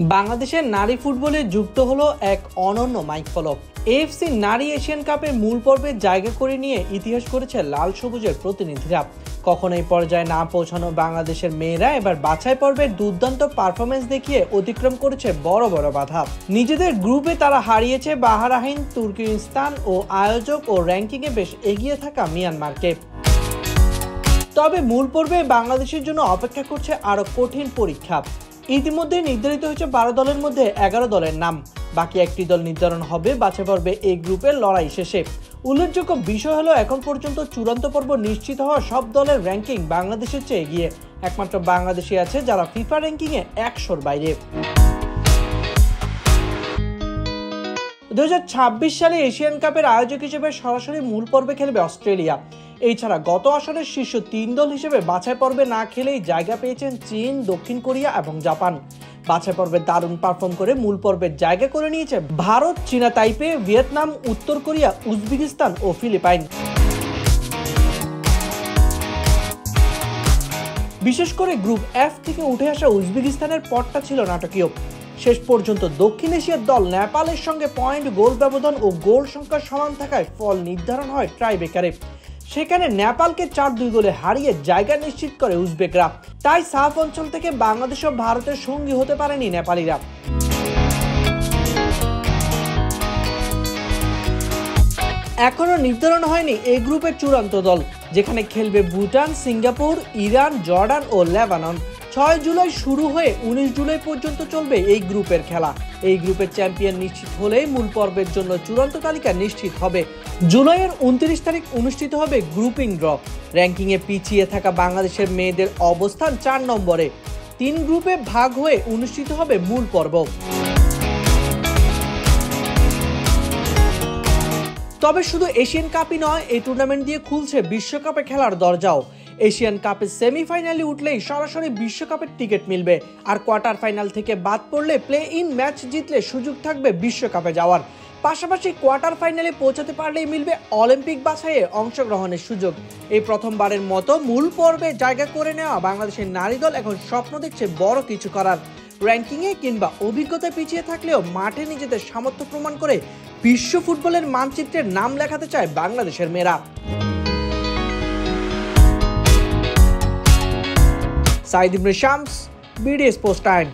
বাংলাদেশের নারী ফুটবলে যুক্ত হলো এক অনন্য মাইলফলক। এএফসি নারী এশিয়ান কাপের মূল পর্বে জায়গা করে নিয়ে ইতিহাস করেছে লাল সবুজের প্রতিনিধিরা। কখনো এই পর্যায়ে না পৌঁছানো বাংলাদেশের মেয়েরা এবার বাছাই পর্বের দুর্দান্ত পারফরমেন্স দেখিয়ে অতিক্রম করেছে বড় বড় বাধা। নিজেদের গ্রুপে তারা হারিয়েছে বাহরাইন, তুর্কমেনিস্তান ও আয়োজক ও র্যাঙ্কিংয়ে বেশ এগিয়ে থাকা মিয়ানমারকে। তবে মূল পর্বে বাংলাদেশের জন্য অপেক্ষা করছে আরো কঠিন পরীক্ষা। ইতিমধ্যে নির্ধারিত হয়েছে 12 দলের মধ্যে 11 দলের নাম। বাকি একটি দল নির্ধারণ হবে বাছাই পর্বে এই গ্রুপের লড়াই শেষে। উল্লেখযোগ্য বিষয় হলো এখন পর্যন্ত চূড়ান্ত পর্ব নিশ্চিত হওয়া সব দলের র্যাঙ্কিং বাংলাদেশের চেয়ে এগিয়ে। একমাত্র বাংলাদেশই আছে যারা ফিফা র্যাঙ্কিংয়ে 100-র বাইরে। 2026 সালে এশিয়ান কাপের আয়োজক হিসেবে সরাসরি মূল পর্বে খেলবে অস্ট্রেলিয়া। এছাড়া গত আসরের শীর্ষ 3 দল হিসেবে বাছাই পর্বে না খেলেই জায়গা পেয়েছেন চীন, দক্ষিণ কোরিয়া এবং জাপান। বাছাই পর্বে দারুণ পারফর্ম করে মূল পর্বের জায়গা করে নিয়েছে ভারত, চীনা তাইপে, ভিয়েতনাম, উত্তর কোরিয়া, উজবেকিস্তান ও ফিলিপাইন। বিশেষ করে গ্রুপ এফ থেকে উঠে আসা উজবেকিস্তানের পথটা ছিল নাটকীয়। শেষ পর্যন্ত দক্ষিণ এশিয়ার দল নেপালের সঙ্গে পয়েন্ট, গোল ব্যবধান ও গোল সংখ্যা সমান থাকায় ফল নির্ধারণ হয় ট্রাইব্রেকারে। সেখানে নেপালকে 4-2 গোলে হারিয়ে জায়গা নিশ্চিত করে উজবেকরা। তাই সাফ অঞ্চল থেকে বাংলাদেশ ও ভারতের সঙ্গী হতে পারেনি নেপালিরা। এখনো নির্ধারণ হয়নি এই গ্রুপের চূড়ান্ত দল, যেখানে খেলবে ভুটান, সিঙ্গাপুর, ইরান, জর্ডান ও লেবানন। 6 জুলাই শুরু হয়ে 19 জুলাই পর্যন্ত চলবে এই গ্রুপের খেলা। এই গ্রুপের চ্যাম্পিয়ন নিশ্চিত হলেই মূল পর্বের জন্য চূড়ান্ত তালিকা নিশ্চিত হবে। জুলাইয়ের 29 তারিখ অনুষ্ঠিত হবে গ্রুপিং ড্র। র্যাঙ্কিংয়ে পিছিয়ে থাকা বাংলাদেশের মেয়েদের অবস্থান 4 নম্বরে। 3 গ্রুপে ভাগ হয়ে অনুষ্ঠিত হবে মূল পর্ব। তবে শুধু এশিয়ান কাপই নয়, এই টুর্নামেন্ট দিয়ে খুলছে বিশ্বকাপে খেলার দরজাও। এশিয়ান কাপের সেমিফাইনালে উঠলেই সরাসরি বিশ্বকাপের টিকিট মিলবে, আর কোয়ার্টার ফাইনাল থেকে বাদ পড়লে প্লে ইন ম্যাচ জিতলে সুযোগ থাকবে বিশ্বকাপে যাওয়ার। পাশাপাশি কোয়ার্টার ফাইনালে পৌঁছাতে পারলেই মিলবে অলিম্পিক বাছাইয়ে অংশগ্রহণের সুযোগ। এই প্রথমবারের মতো মূল পর্বে জায়গা করে নেওয়া বাংলাদেশের নারী দল এখন স্বপ্ন দেখছে বড় কিছু করার। র্যাঙ্কিংয়ে কিংবা অভিজ্ঞতায় পিছিয়ে থাকলেও মাঠে নিজেদের সামর্থ্য প্রমাণ করে বিশ্ব ফুটবলের মানচিত্রের নাম লেখাতে চায় বাংলাদেশের মেয়েরা। সাইদ ইবনে শামস, বিডি স্পোর্টস টাইম।